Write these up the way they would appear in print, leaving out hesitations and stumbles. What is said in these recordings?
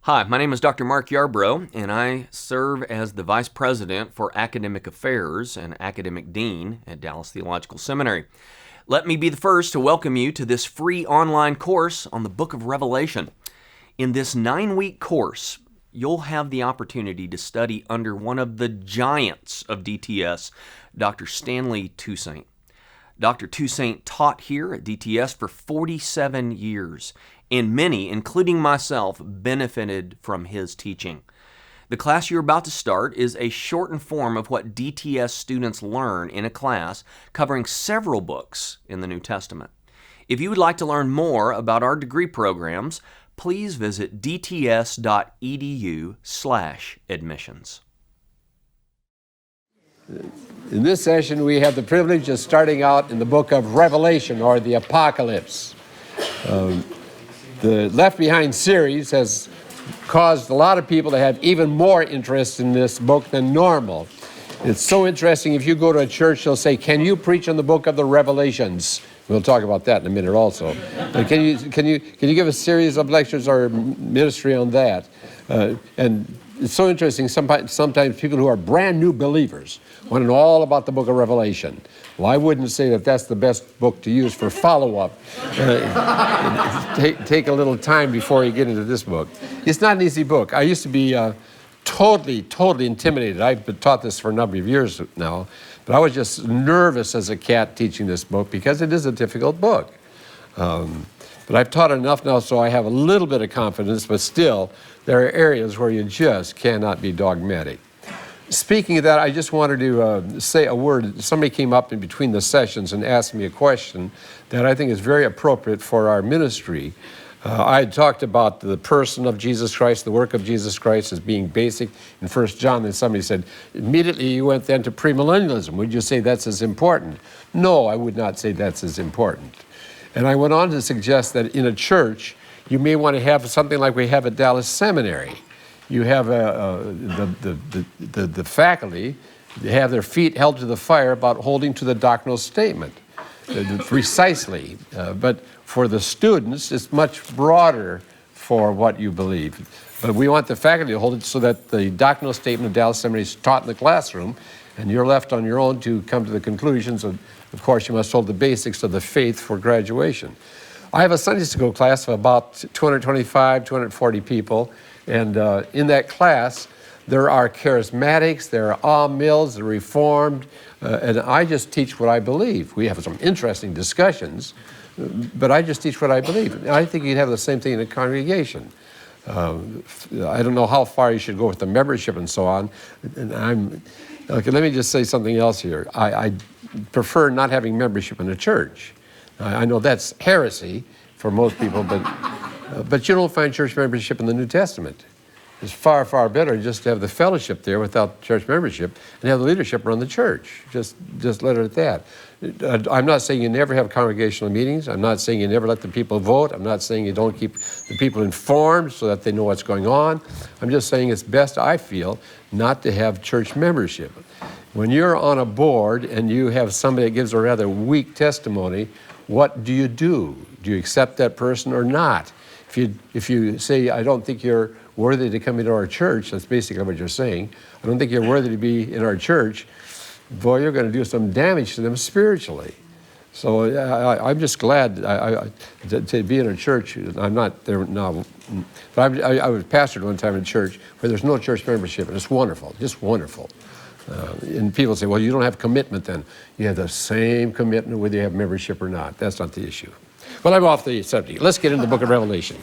Hi, my name is Dr. Mark Yarbrough, and I serve as the Vice President for Academic Affairs and Academic Dean at Dallas Theological Seminary. Let me be the first to welcome you to this free online course on the book of Revelation. In this 9-week course, you'll have the opportunity to study under one of the giants of DTS, Dr. Stanley Toussaint. Dr. Toussaint taught here at DTS for 47 years, and many, including myself, benefited from his teaching. The class you're about to start is a shortened form of what DTS students learn in a class covering several books in the New Testament. If you would like to learn more about our degree programs, please visit dts.edu/admissions. In this session, we have the privilege of starting out in the book of Revelation, or the Apocalypse. The Left Behind series has caused a lot of people to have even more interest in this book than normal. It's so interesting. If you go to a church, they'll say, "Can you preach on the book of the Revelations?" We'll talk about that in a minute also. But can you give a series of lectures or ministry on that? And it's so interesting. Sometimes people who are brand new believers want to know all about the book of Revelation. Well, I wouldn't say that that's the best book to use for follow-up. Take a little time before you get into this book. It's not an easy book. I used to be totally intimidated. I've taught this for a number of years now, but I was just nervous as a cat teaching this book because it is a difficult book. But I've taught enough now, so I have a little bit of confidence, but still, there are areas where you just cannot be dogmatic. Speaking of that, I just wanted to say a word. Somebody came up in between the sessions and asked me a question that I think is very appropriate for our ministry. I had talked about the person of Jesus Christ, the work of Jesus Christ as being basic in 1 John, and somebody said, immediately you went then to premillennialism. Would you say that's as important? No, I would not say that's as important. And I went on to suggest that in a church, you may want to have something like we have at Dallas Seminary. You have the faculty, they have their feet held to the fire about holding to the doctrinal statement, precisely. But for the students, it's much broader for what you believe. But we want the faculty to hold it so that the doctrinal statement of Dallas Seminary is taught in the classroom, and you're left on your own to come to the conclusions. Of course, you must hold the basics of the faith for graduation. I have a Sunday school class of about 225, 240 people, and in that class, there are charismatics, there are mills, the Reformed, and I just teach what I believe. We have some interesting discussions, but I just teach what I believe. I think you'd have the same thing in a congregation. I don't know how far you should go with the membership and so on. And okay, let me just say something else here. I prefer not having membership in a church. I know that's heresy for most people, but you don't find church membership in the New Testament. It's far, far better just to have the fellowship there without church membership and have the leadership run the church. Just let it at that. I'm not saying you never have congregational meetings. I'm not saying you never let the people vote. I'm not saying you don't keep the people informed so that they know what's going on. I'm just saying it's best, I feel, not to have church membership. When you're on a board and you have somebody that gives a rather weak testimony, what do you do? Do you accept that person or not? If you say, I don't think you're worthy to come into our church, that's basically what you're saying. I don't think you're worthy to be in our church. Boy, you're going to do some damage to them spiritually. So I'm just glad to be in a church. I'm not there now, but I was pastored one time in a church where there's no church membership, and it's wonderful, just wonderful. And people say, well, you don't have commitment then. You have the same commitment whether you have membership or not. That's not the issue. Well, I'm off the subject. Let's get into the book of Revelation.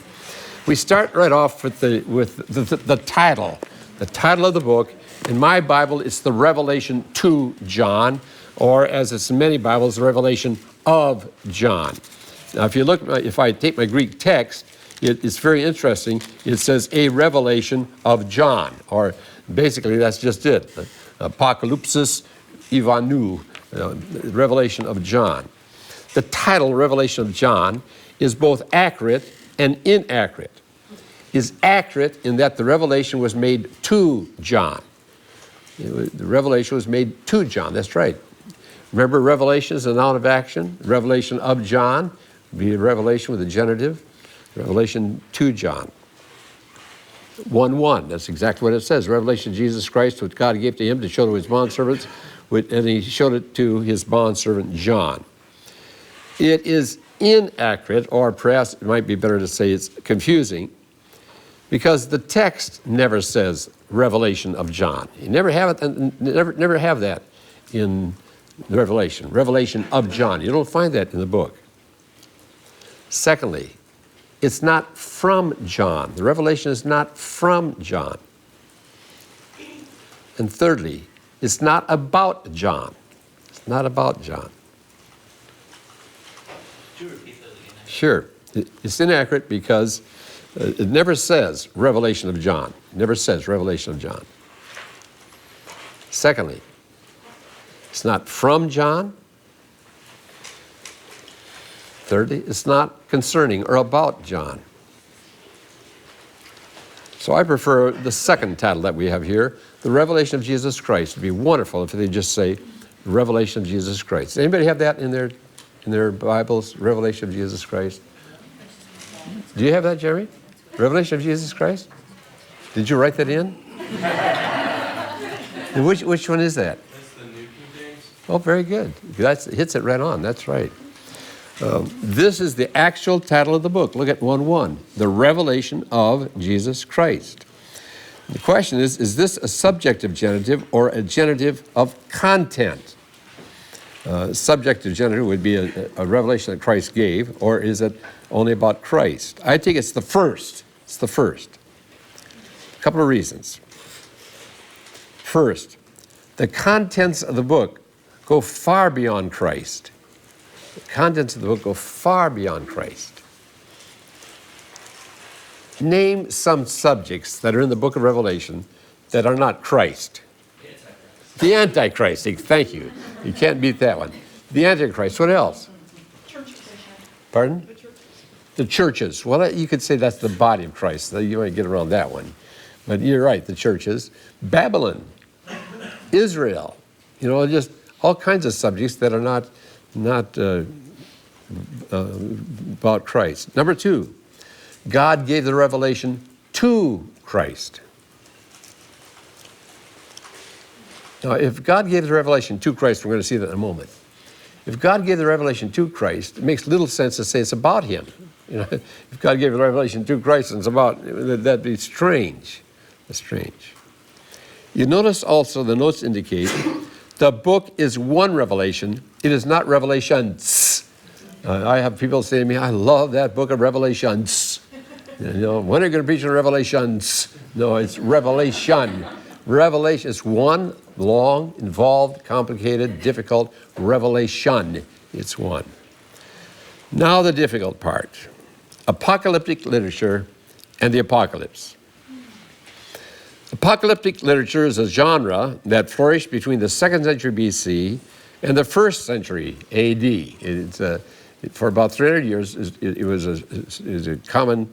We start right off with the title. The title of the book. In my Bible, it's the Revelation to John, or as it's in many Bibles, the Revelation of John. Now, if I take my Greek text, it's very interesting. It says a revelation of John, or basically that's just it. Apocalypsis Ivanou, Revelation of John. The title, Revelation of John, is both accurate and inaccurate. Is accurate in that the revelation was made to John. The revelation was made to John, that's right. Remember, revelation is a noun of action. Revelation of John would be a revelation with a genitive. Revelation to John. 1:1. That's exactly what it says. Revelation of Jesus Christ, which God gave to him to show to his bondservants, and he showed it to his bondservant John. It is inaccurate, or perhaps it might be better to say it's confusing, because the text never says revelation of John. You never have it, never have that in the revelation of John. You don't find that in the book. Secondly, it's not from John. The revelation is not from John. And thirdly, it's not about John. It's not about John. Could you repeat those again? Sure. It's inaccurate because it never says revelation of John. It never says revelation of John. Secondly, it's not from John. Thirdly, it's not concerning or about John. So I prefer the second title that we have here, the revelation of Jesus Christ. It would be wonderful if they just say revelation of Jesus Christ. Anybody have that in their Bibles, revelation of Jesus Christ? Do you have that, Jeremy? Revelation of Jesus Christ? Did you write that in? And which one is that? That's the New King James. Oh, very good. That hits it right on. That's right. This is the actual title of the book. Look at 1:1, the revelation of Jesus Christ. The question is this a subjective genitive or a genitive of content? Subjective genitive would be a revelation that Christ gave, or is it only about Christ? I think it's the first. It's the first. A couple of reasons. First, the contents of the book go far beyond Christ. The contents of the book go far beyond Christ. Name some subjects that are in the book of Revelation that are not Christ. The Antichrist. Thank you. You can't beat that one. The Antichrist. What else? Pardon? The churches. Well, you could say that's the body of Christ. You might get around that one. But you're right, the churches. Babylon. Israel. Just all kinds of subjects that are not about Christ. Number two, God gave the revelation to Christ. Now, if God gave the revelation to Christ, we're going to see that in a moment. If God gave the revelation to Christ, it makes little sense to say it's about him. If God gave the revelation to Christ and it's about, that'd be strange. That's strange. You notice also the notes indicate the book is one revelation. It is not revelations. I have people say to me, I love that book of Revelations. When are you going to preach on Revelations? No, it's revelation. Revelation is one long, involved, complicated, difficult revelation. It's one. Now the difficult part. Apocalyptic literature and the apocalypse. Apocalyptic literature is a genre that flourished between the 2nd century BC and the 1st century AD. For about 300 years, it was a common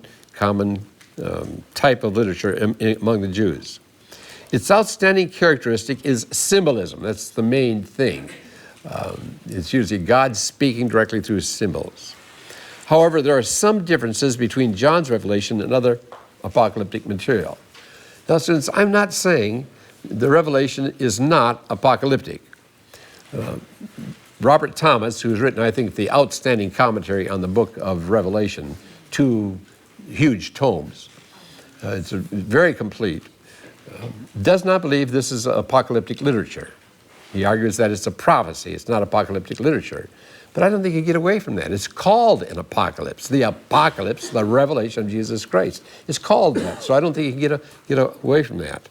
type of literature among the Jews. Its outstanding characteristic is symbolism. That's the main thing. It's usually God speaking directly through symbols. However, there are some differences between John's revelation and other apocalyptic material. Now, since I'm not saying the revelation is not apocalyptic, Robert Thomas, who's written, I think, the outstanding commentary on the book of Revelation, 2 huge tomes, it's very complete, does not believe this is apocalyptic literature. He argues that it's a prophecy, it's not apocalyptic literature. But I don't think you get away from that. It's called an apocalypse. The apocalypse, the revelation of Jesus Christ. It's called that, so I don't think you can get away from that.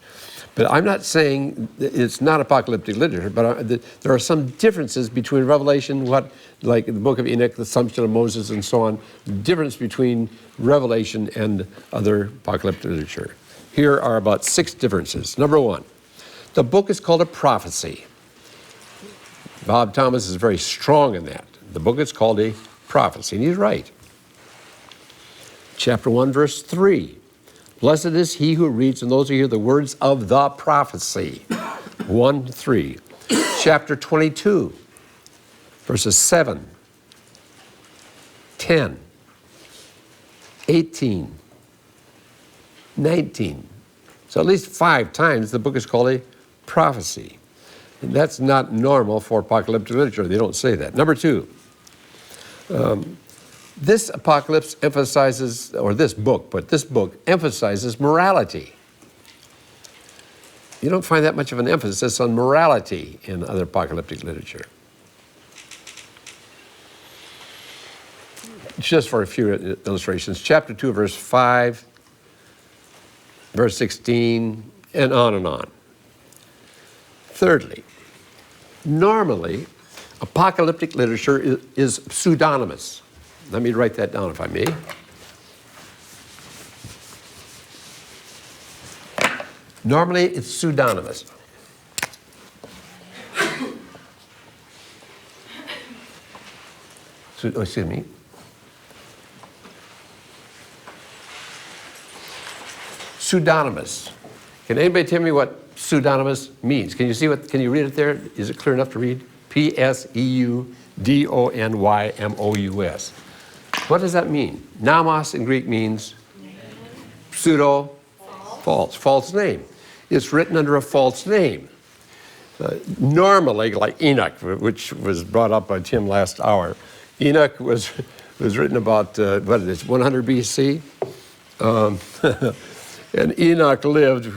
But I'm not saying it's not apocalyptic literature, but there are some differences between Revelation, like the book of Enoch, the Assumption of Moses, and so on, difference between Revelation and other apocalyptic literature. Here are about 6 differences. Number 1, the book is called a prophecy. Bob Thomas is very strong in that. The book is called a prophecy, and he's right. Chapter 1, verse 3. Blessed is he who reads and those who hear the words of the prophecy. 1:3. Chapter 22, verses 7, 10, 18, 19. So at least 5 times the book is called a prophecy. And that's not normal for apocalyptic literature. They don't say that. Number 2, this apocalypse emphasizes, or this book emphasizes morality. You don't find that much of an emphasis on morality in other apocalyptic literature. Just for a few illustrations, chapter 2, verse 5, verse 16, and on and on. Thirdly, normally, apocalyptic literature is pseudonymous. Let me write that down if I may. Normally, it's pseudonymous. Excuse me. Pseudonymous. Can anybody tell me what pseudonymous means? Can you read it there? Is it clear enough to read? Pseudonymous. What does that mean? Nomos in Greek means pseudo, false name. It's written under a false name. Normally, like Enoch, which was brought up by Tim last hour, Enoch was written about, 100 B.C.? And Enoch lived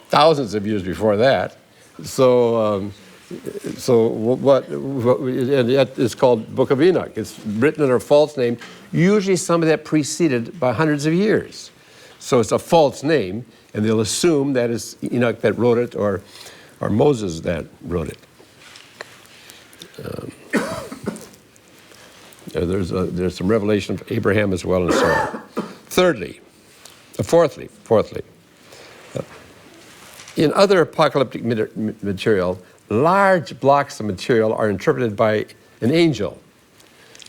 thousands of years before that. So and it's called Book of Enoch. It's written under a false name, usually somebody that preceded by hundreds of years. So it's a false name, and they'll assume that it's Enoch that wrote it or Moses that wrote it. There's some revelation of Abraham as well and so on. Fourthly, in other apocalyptic material, large blocks of material are interpreted by an angel.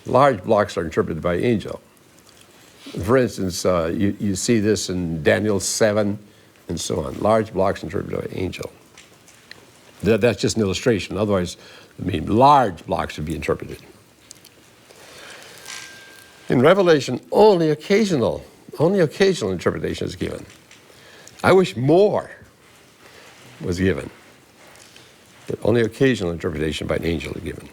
Large blocks are interpreted by an angel. For instance, you see this in Daniel 7 and so on. Large blocks interpreted by an angel. That's just an illustration. Otherwise, large blocks would be interpreted. In Revelation, only occasional interpretation is given. I wish more was given, but only occasional interpretation by an angel is given.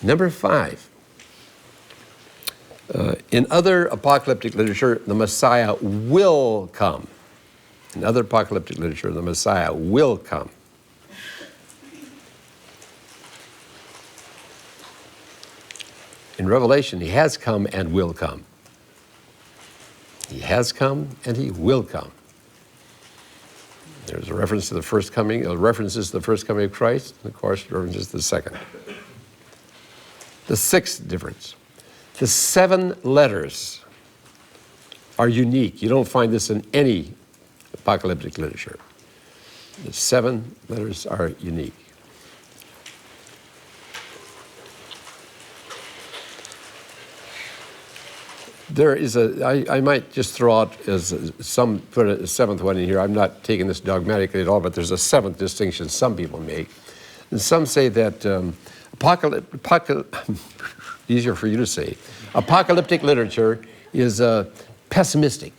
Number 5, in other apocalyptic literature, the Messiah will come. In other apocalyptic literature, the Messiah will come. In Revelation, he has come and will come. He has come and he will come. There's a reference to the first coming, references to the first coming of Christ, and of course, references to the second. The 6th difference. The 7 letters are unique. You don't find this in any apocalyptic literature. The 7 letters are unique. There is I might just throw out put a 7th one in here. I'm not taking this dogmatically at all, but there's a 7th distinction some people make. And some say that easier for you to say, apocalyptic literature is pessimistic.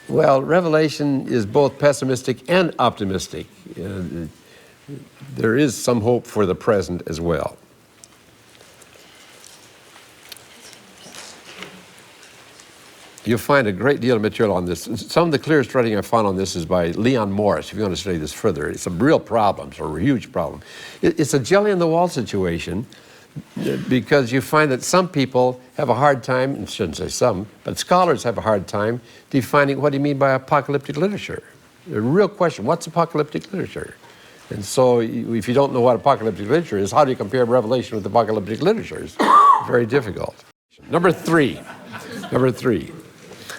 Well, Revelation is both pessimistic and optimistic. There is some hope for the present as well. You'll find a great deal of material on this. Some of the clearest writing I found on this is by Leon Morris, if you want to study this further. It's a real problem, it's a huge problem. It's a jelly-on-the-wall situation because you find that some people have a hard time, I shouldn't say some, but scholars have a hard time defining what do you mean by apocalyptic literature. The real question, what's apocalyptic literature? And so if you don't know what apocalyptic literature is, how do you compare Revelation with apocalyptic literature? It's very difficult. Number three.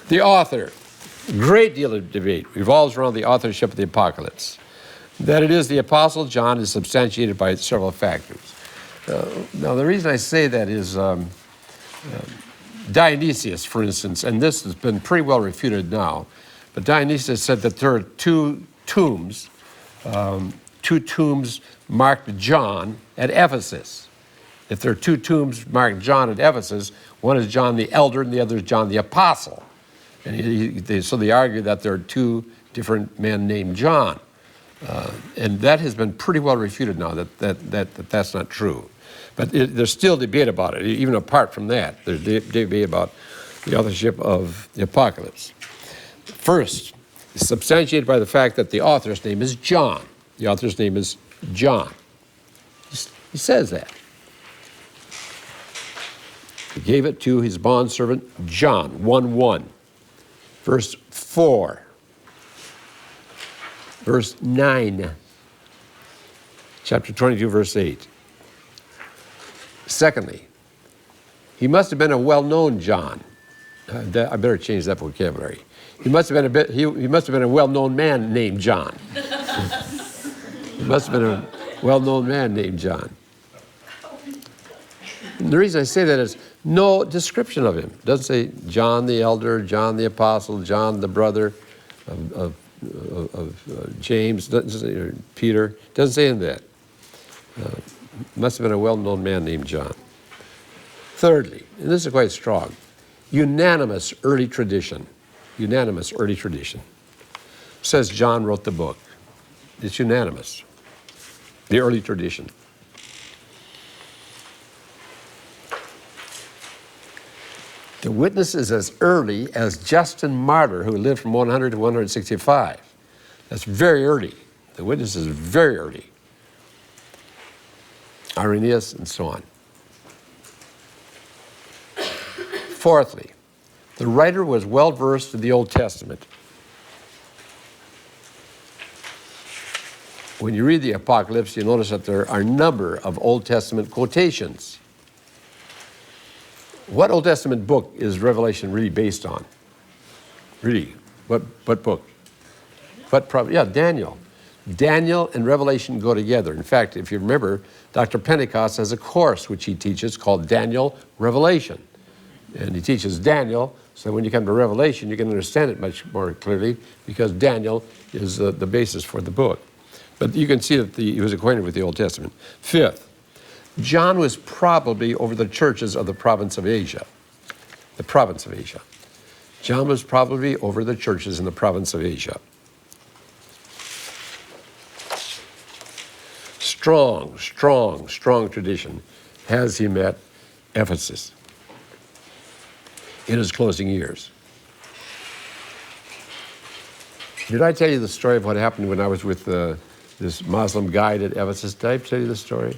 The author. Great deal of debate revolves around the authorship of the apocalypse. That it is the Apostle John is substantiated by several factors. Now, the reason I say that is Dionysius, for instance, and this has been pretty well refuted now, but Dionysius said that there are two tombs marked John at Ephesus. If there are two tombs marked John at Ephesus, one is John the Elder and the other is John the Apostle. And so they argue that there are two different men named John. And that has been pretty well refuted now, that's not true. But there's still debate about it, even apart from that. There's debate about the authorship of the Apocalypse. First, it's substantiated by the fact that the author's name is John. The author's name is John. He says that. He gave it to his bondservant John, 1:1. Verse 4. Verse 9. Chapter 22, verse 8. Secondly, he must have been a well-known John. I better change that vocabulary. He must have been a well-known man named John. He must have been a well-known man named John. And the reason I say that is no description of him. It doesn't say John the Elder, John the Apostle, John the brother of James, doesn't say, or Peter. It doesn't say in that. Must have been a well-known man named John. Thirdly, and this is quite strong, unanimous early tradition. Unanimous early tradition. Says John wrote the book. It's unanimous. The early tradition. The witness is as early as Justin Martyr, who lived from 100 to 165. That's very early. The witness is very early. Irenaeus, and so on. Fourthly, the writer was well versed in the Old Testament. When you read the Apocalypse, you notice that there are a number of Old Testament quotations. What Old Testament book is Revelation really based on? Really? What book? Daniel. Daniel and Revelation go together. In fact, if you remember, Dr. Pentecost has a course which he teaches called Daniel Revelation. And he teaches Daniel, so when you come to Revelation, you can understand it much more clearly because Daniel is the basis for the book. But you can see that he was acquainted with the Old Testament. Fifth, John was probably over the churches of the province of Asia. The province of Asia. John was probably over the churches in the province of Asia. Strong tradition has him at Ephesus in his closing years. Did I tell you the story of what happened when I was with this Muslim guide at Ephesus? Did I tell you the story?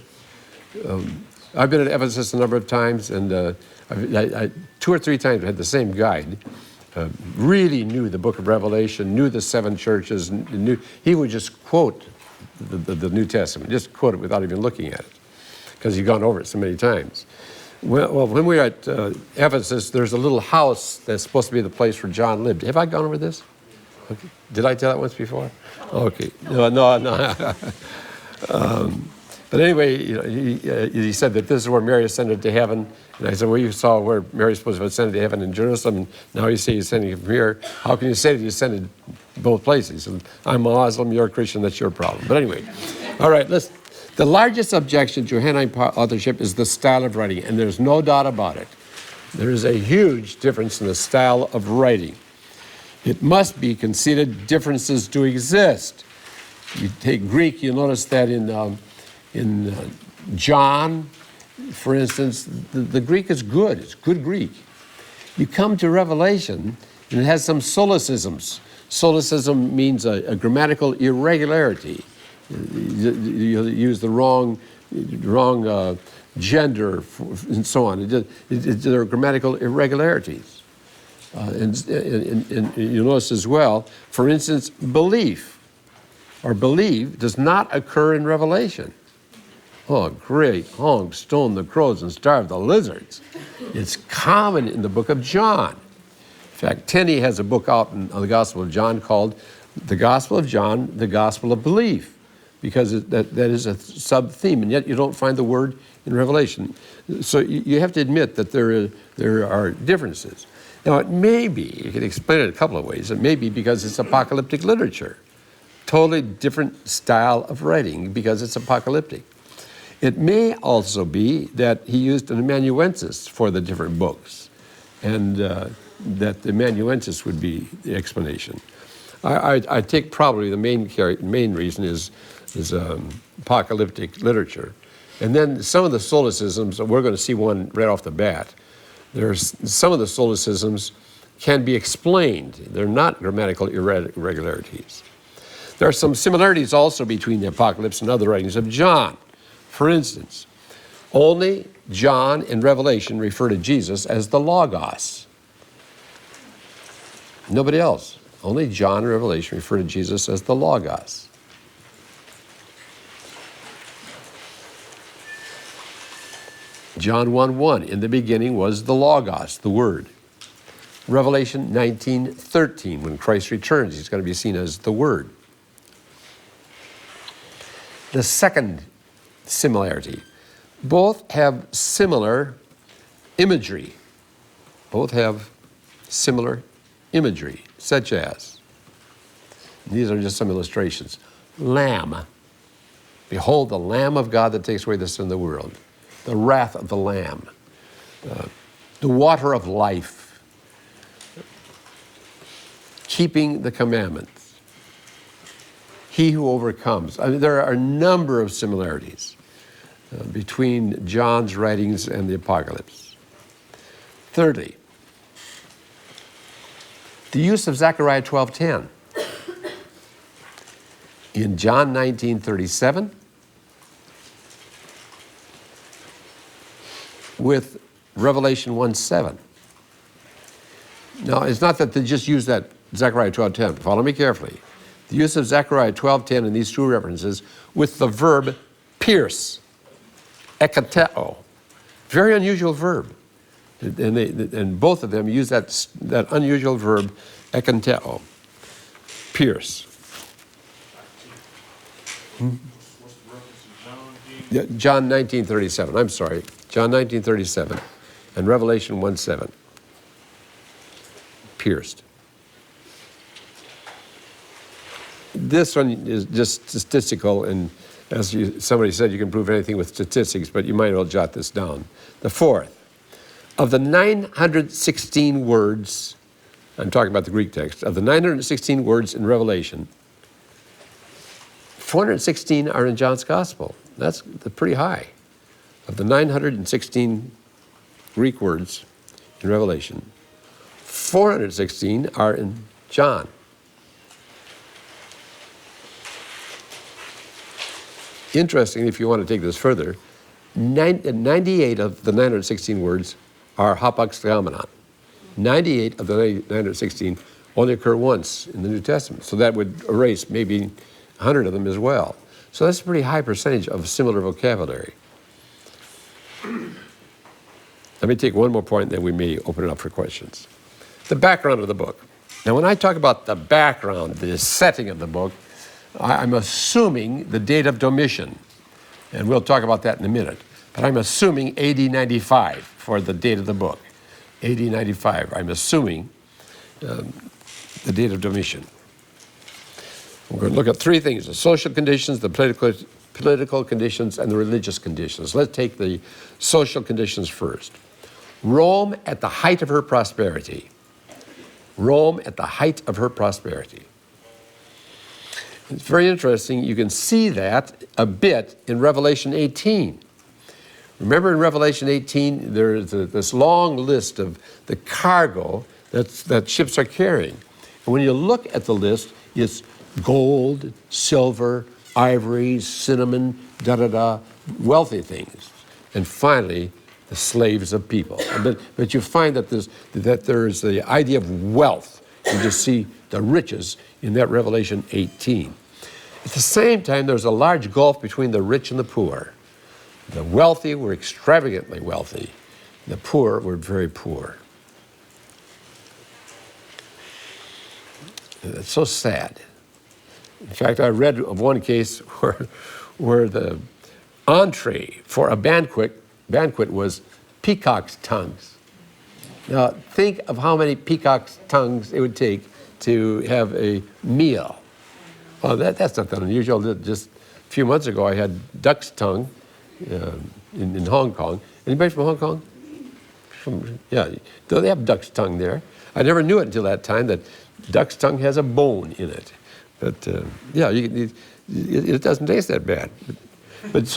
I've been at Ephesus a number of times, and I 2 or 3 times I had the same guide. Really knew the book of Revelation, knew the 7 churches, he would just quote the New Testament, just quote it without even looking at it, because he'd gone over it so many times. Well, when we were at Ephesus, there's a little house that's supposed to be the place where John lived. Have I gone over this? Okay. Did I tell that once before? Okay. No. But anyway, he said that this is where Mary ascended to heaven. And I said, well, you saw where Mary's supposed to have ascended to heaven in Jerusalem, and now you say he's ascending from here. How can you say that he ascended both places? And I'm a Muslim, you're a Christian, that's your problem. But anyway, all right, let's. The largest objection to Johannine authorship is the style of writing, and there's no doubt about it. There is a huge difference in the style of writing. It must be conceded differences do exist. You take Greek, you notice that in John, for instance, the Greek is good. It's good Greek. You come to Revelation, and it has some solecisms. Solecism means a grammatical irregularity. You use the wrong gender and so on. There are grammatical irregularities. And you notice as well, for instance, belief or believe does not occur in Revelation. Oh, great, honk, stone the crows and starve the lizards. It's common in the book of John. In fact, Tenney has a book out on the Gospel of John called The Gospel of John, the Gospel of Belief, because that is a sub-theme, and yet you don't find the word in Revelation. So you have to admit that there are differences. Now, it may be, you can explain it a couple of ways, it may be because it's apocalyptic literature. Totally different style of writing because it's apocalyptic. It may also be that he used an amanuensis for the different books, and that the amanuensis would be the explanation. I think probably the main reason is apocalyptic literature. And then some of the solecisms, we're going to see one right off the bat. There's some of the solecisms can be explained. They're not grammatical irregularities. There are some similarities also between the Apocalypse and other writings of John. For instance, only John and Revelation refer to Jesus as the Logos. Nobody else. Only John and Revelation refer to Jesus as the Logos. John 1:1, in the beginning was the Logos, the Word. Revelation 19:13, when Christ returns, he's going to be seen as the Word. The second similarity, both have similar imagery. Both have similar imagery, such as, these are just some illustrations. Lamb. Behold the Lamb of God that takes away the sin of the world. The wrath of the Lamb. The water of life. Keeping the commandments. He who overcomes. I mean, there are a number of similarities between John's writings and the Apocalypse. Thirdly, the use of Zechariah 12:10 in John 19:37 with Revelation 1:7. Now, it's not that they just use that Zechariah 12:10. Follow me carefully. The use of Zechariah 12:10 in these two references with the verb pierce, ekateo. Very unusual verb. And both of them use that unusual verb, ekateo, pierce. John 19:37, I'm sorry. John 19:37 and Revelation 1:7. Pierced. This one is just statistical, and as somebody said, you can prove anything with statistics, but you might as well jot this down. The fourth, of the 916 words, I'm talking about the Greek text, of the 916 words in Revelation, 416 are in John's Gospel. That's pretty high. Of the 916 Greek words in Revelation, 416 are in John. Interesting, if you want to take this further, 98 of the 916 words are hapax theomenon. 98 of the 916 only occur once in the New Testament. So that would erase maybe 100 of them as well. So that's a pretty high percentage of similar vocabulary. Let me take one more point, then we may open it up for questions. The background of the book. Now, when I talk about the background, the setting of the book, I'm assuming the date of Domitian, and we'll talk about that in a minute. But I'm assuming AD 95 for the date of the book. AD 95, I'm assuming the date of Domitian. We're going to look at three things: the social conditions, the political conditions, and the religious conditions. Let's take the social conditions first. Rome at the height of her prosperity. Rome at the height of her prosperity. It's very interesting. You can see that a bit in Revelation 18. Remember in Revelation 18, there's this long list of the cargo that ships are carrying. And when you look at the list, it's gold, silver, ivory, cinnamon, wealthy things. And finally, the slaves of people. But you find that there is the idea of wealth. You just see the riches in that Revelation 18. At the same time, there's a large gulf between the rich and the poor. The wealthy were extravagantly wealthy. The poor were very poor. It's so sad. In fact, I read of one case where the entree for a banquet was peacock's tongues. Now, think of how many peacock's tongues it would take to have a meal. Well, that's not that unusual. Just a few months ago, I had duck's tongue in Hong Kong. Anybody from Hong Kong? Yeah, they have duck's tongue there. I never knew it until that time that duck's tongue has a bone in it. But it doesn't taste that bad. But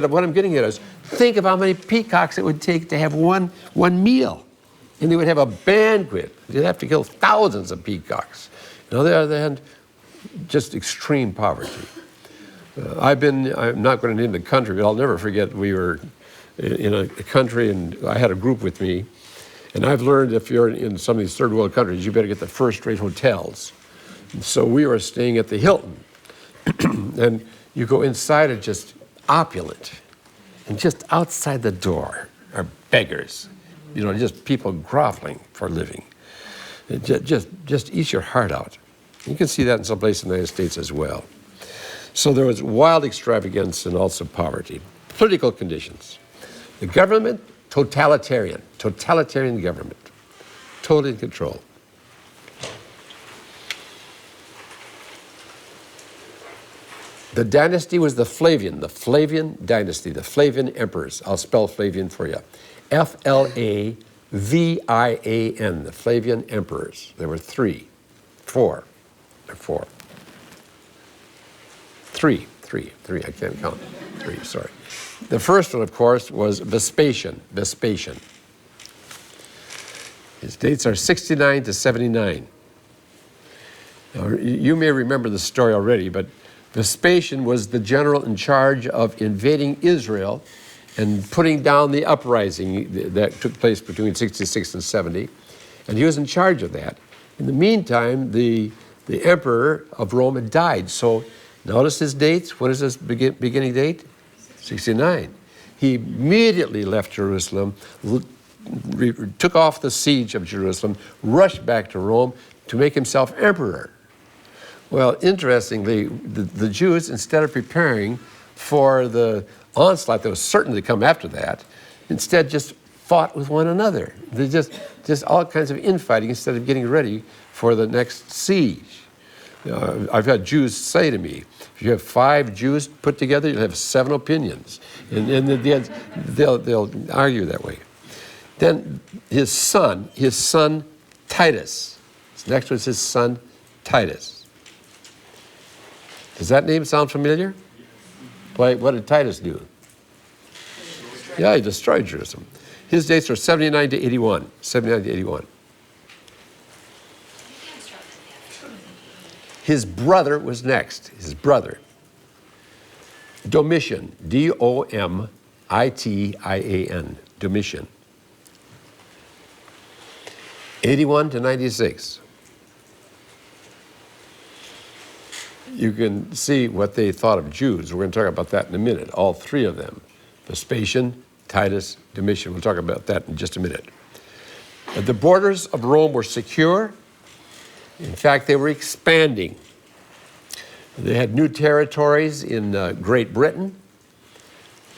what I'm getting at is, think of how many peacocks it would take to have one meal. And they would have a banquet. They'd have to kill thousands of peacocks. On the other hand, just extreme poverty. I'm not going to name the country, but I'll never forget, we were in a country, and I had a group with me. And I've learned if you're in some of these third world countries, you better get the first-rate hotels. And so we were staying at the Hilton. And you go inside, it's just opulent. And just outside the door are beggars. Just people groveling for a living. Just eat your heart out. You can see that in some places in the United States as well. So there was wild extravagance and also poverty. Political conditions. The government, totalitarian government. Totally in control. The dynasty was the Flavian dynasty, the Flavian emperors. I'll spell Flavian for you. Flavian, the Flavian emperors. There were three. Three, I can't count. Three, sorry. The first one, of course, was Vespasian. His dates are 69 to 79. Now, you may remember the story already, but Vespasian was the general in charge of invading Israel and putting down the uprising that took place between 66 and 70. And he was in charge of that. In the meantime, the emperor of Rome had died. So notice his dates. What is his beginning date? 69. He immediately left Jerusalem, took off the siege of Jerusalem, rushed back to Rome to make himself emperor. Well, interestingly, the Jews, instead of preparing for the onslaught that was certain to come after that, instead just fought with one another. They just all kinds of infighting instead of getting ready for the next siege. I've had Jews say to me, if you have 5 Jews put together, you'll have 7 opinions. And they'll argue that way. Then his son Titus. Next was his son Titus. Does that name sound familiar? What did Titus do? Yeah, he destroyed Jerusalem. His dates are 79 to 81. 79 to 81. His brother was next. His brother. Domitian. Domitian. Domitian. 81 to 96. You can see what they thought of Jews. We're going to talk about that in a minute. All 3 of them. Vespasian, Titus, Domitian. We'll talk about that in just a minute. The borders of Rome were secure. In fact, they were expanding. They had new territories in Great Britain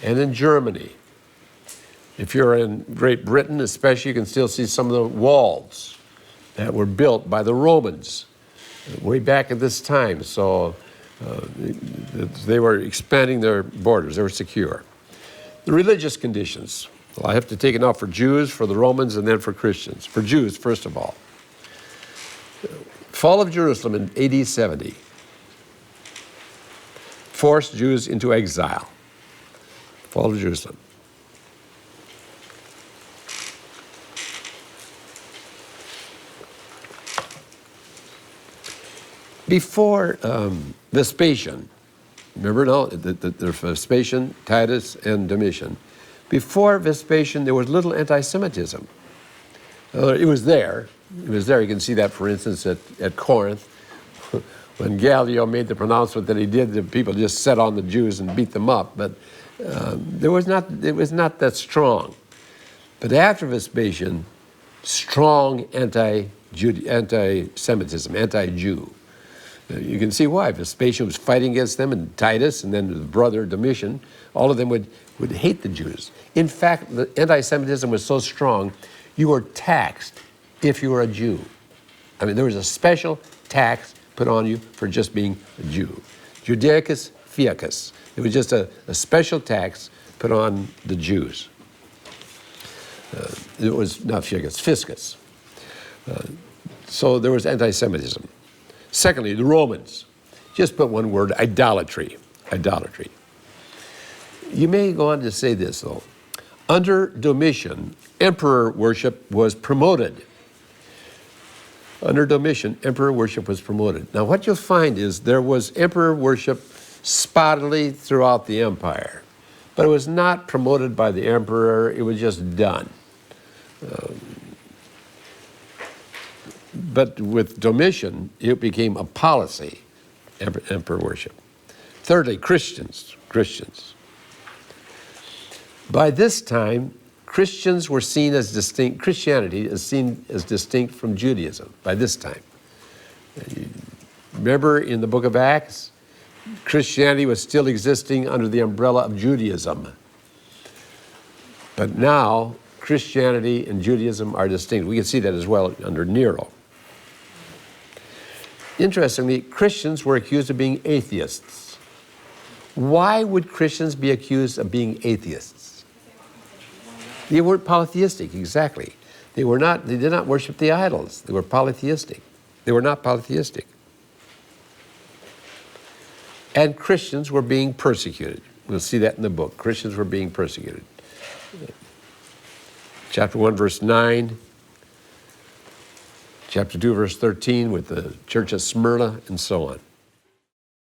and in Germany. If you're in Great Britain, especially, you can still see some of the walls that were built by the Romans way back at this time. So they were expanding their borders. They were secure. The religious conditions. Well, I have to take it now for Jews, for the Romans, and then for Christians. For Jews, first of all. Fall of Jerusalem in AD 70 forced Jews into exile. Fall of Jerusalem. Before Vespasian, remember now, the Vespasian, Titus, and Domitian. Before Vespasian, there was little anti-Semitism. It was there. It was there. You can see that, for instance, at Corinth. When Gallio made the pronouncement that he did, the people just set on the Jews and beat them up. But it was not that strong. But after Vespasian, strong anti-Semitism, anti-Jew. You can see why. Vespasian was fighting against them, and Titus, and then his brother Domitian, all of them would hate the Jews. In fact, the anti-Semitism was so strong, you were taxed if you were a Jew. I mean, there was a special tax put on you for just being a Jew. Judaicus fiacus. It was just a special tax put on the Jews. It was not Ficus, Fiscus. So there was anti-Semitism. Secondly, the Romans. Just put one word, idolatry. Idolatry. You may go on to say this, though. Under Domitian, emperor worship was promoted. Under Domitian, emperor worship was promoted. Now, what you'll find is there was emperor worship spottily throughout the empire, but it was not promoted by the emperor. It was just done. But with Domitian, it became a policy, emperor worship. Thirdly, Christians. By this time, Christians were seen as distinct, Christianity is seen as distinct from Judaism by this time. Remember in the book of Acts, Christianity was still existing under the umbrella of Judaism. But now, Christianity and Judaism are distinct. We can see that as well under Nero. Interestingly, Christians were accused of being atheists. Why would Christians be accused of being atheists? They weren't polytheistic, exactly. They did not worship the idols. They were polytheistic. They were not polytheistic. And Christians were being persecuted. We'll see that in the book. Christians were being persecuted. Chapter 1, verse 9. Chapter 2, verse 13 with the church of Smyrna and so on.